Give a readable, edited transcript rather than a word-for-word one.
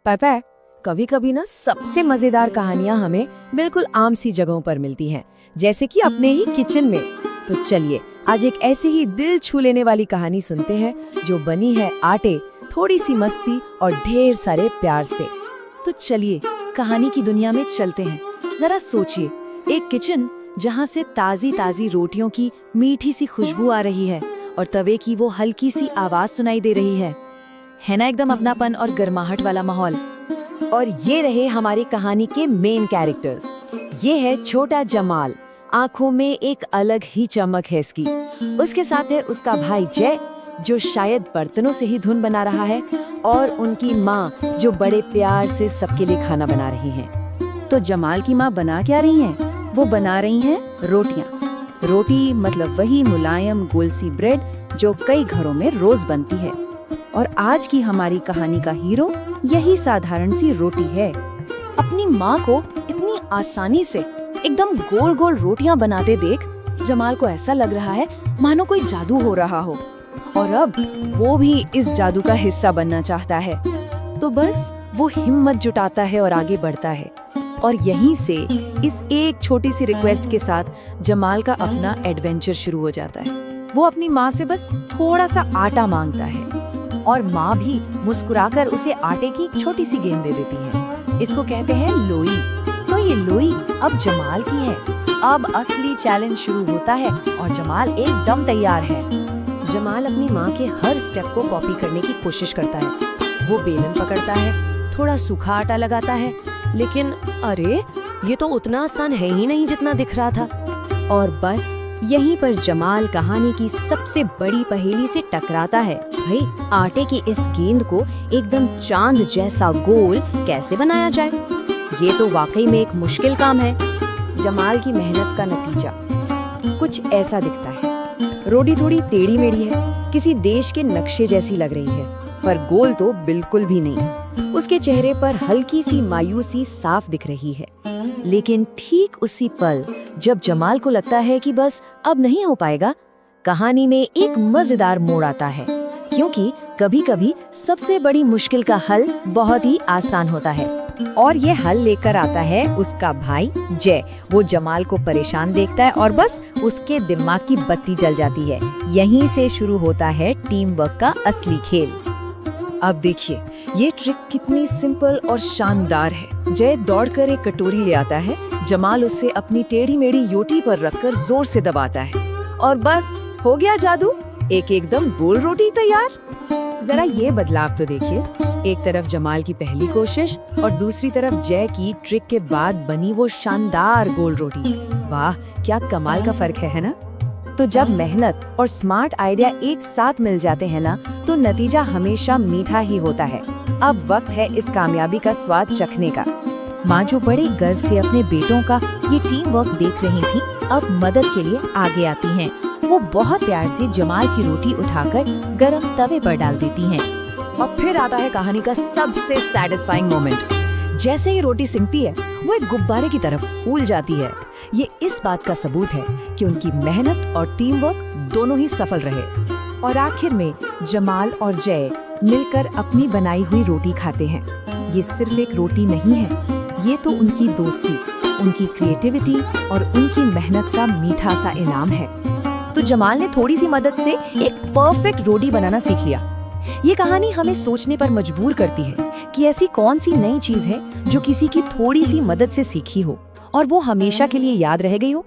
पापा, कभी कभी ना सबसे मजेदार कहानियां हमें बिल्कुल आम सी जगहों पर मिलती हैं, जैसे कि अपने ही किचन में। तो चलिए आज एक ऐसे ही दिल छू लेने वाली कहानी सुनते हैं जो बनी है आटे, थोड़ी सी मस्ती और ढेर सारे प्यार से। तो चलिए कहानी की दुनिया में चलते हैं। जरा सोचिए, एक किचन जहाँ से ताजी ताजी रोटियों की मीठी सी खुशबू आ रही है और तवे की वो हल्की सी आवाज सुनाई दे रही है ना एकदम अपनापन और गर्माहट वाला माहौल। और ये रहे हमारी कहानी के मेन कैरेक्टर्स। ये है छोटा जमाल, आंखों में एक अलग ही चमक है इसकी। उसके साथ है उसका भाई जय, जो शायद बर्तनों से ही धुन बना रहा है, और उनकी माँ जो बड़े प्यार से सबके लिए खाना बना रही हैं। तो जमाल की माँ बना क्या रही हैं? वो बना रही हैं रोटियां। रोटी मतलब वही मुलायम गोल सी ब्रेड जो कई घरों में रोज बनती है। और आज की हमारी कहानी का हीरो यही साधारण सी रोटी है। अपनी माँ को इतनी आसानी से एकदम गोल गोल रोटियां बनाते देख जमाल को ऐसा लग रहा है मानो कोई जादू हो रहा हो, और अब वो भी इस जादू का हिस्सा बनना चाहता है। तो बस वो हिम्मत जुटाता है और आगे बढ़ता है। और यहीं से इस एक छोटी सी रिक्वेस्ट के साथ जमाल का अपना एडवेंचर शुरू हो जाता है। वो अपनी माँ से बस थोड़ा सा आटा मांगता है और माँ भी मुस्कुराकर उसे आटे की एक छोटी सी गेंद दे देती है। इसको कहते हैं लोई। तो ये लोई अब जमाल की है। अब असली चैलेंज शुरू होता है और जमाल एकदम तैयार है। जमाल अपनी माँ के हर स्टेप को कॉपी करने की कोशिश करता है। वो बेलन पकड़ता है, थोड़ा सूखा आटा लगाता है, लेकिन अरे ये तो उतना आसान है ही नहीं जितना दिख रहा था। और बस यहीं पर जमाल कहानी की सबसे बड़ी पहेली से टकराता है। भाई, आटे की इस गेंद को एकदम चांद जैसा गोल कैसे बनाया जाए? ये तो वाकई में एक मुश्किल काम है। जमाल की मेहनत का नतीजा कुछ ऐसा दिखता है। रोटी थोड़ी टेढ़ी मेढ़ी है, किसी देश के नक्शे जैसी लग रही है, पर गोल तो बिल्कुल भी नहीं। उसके चेहरे पर हल्की सी मायूसी साफ दिख रही है। लेकिन ठीक उसी पल जब जमाल को लगता है कि बस अब नहीं हो पाएगा, कहानी में एक मजेदार मोड़ आता है। क्योंकि कभी-कभी सबसे बड़ी मुश्किल का हल बहुत ही आसान होता है। और ये हल लेकर आता है उसका भाई जय। वो जमाल को परेशान देखता है और बस उसके दिमाग की बत्ती जल जाती है। यहीं से शुरू होता है टीम वर्क का असली खेल। अब देखिए ये ट्रिक कितनी सिंपल और शानदार है। जय दौड़कर एक कटोरी ले आता है, जमाल उससे अपनी टेढ़ी मेढ़ी योटी पर रखकर जोर से दबाता है, और बस हो गया जादू, एक एकदम गोल रोटी तैयार। जरा ये बदलाव तो देखिए, एक तरफ जमाल की पहली कोशिश और दूसरी तरफ जय की ट्रिक के बाद बनी वो शानदार गोल रोटी। वाह, क्या कमाल का फर्क है ना? तो जब मेहनत और स्मार्ट आइडिया एक साथ मिल जाते हैं ना, तो नतीजा हमेशा मीठा ही होता है। अब वक्त है इस कामयाबी का स्वाद चखने का। माँ जो बड़े गर्व से अपने बेटों का ये टीम वर्क देख रही थी, अब मदद के लिए आगे आती हैं। वो बहुत प्यार से जमाल की रोटी उठाकर गरम तवे पर डाल देती हैं। और फिर आता है कहानी का सबसे सैटिस्फाइंग मोमेंट। जैसे ही रोटी सिकती है, वो एक गुब्बारे की तरफ फूल जाती है। ये इस बात का सबूत है कि उनकी मेहनत और टीम वर्क दोनों ही सफल रहे। और आखिर में जमाल और जय मिलकर अपनी बनाई हुई रोटी खाते हैं। ये सिर्फ एक रोटी नहीं है, ये तो उनकी दोस्ती, उनकी क्रिएटिविटी और उनकी मेहनत का मीठा सा इनाम है। तो जमाल ने थोड़ी सी मदद से एक परफेक्ट रोटी बनाना सीख लिया। ये कहानी हमें सोचने पर मजबूर करती है कि ऐसी कौन सी नई चीज है जो किसी की थोड़ी सी मदद से सीखी हो और वो हमेशा के लिए याद रह गई हो।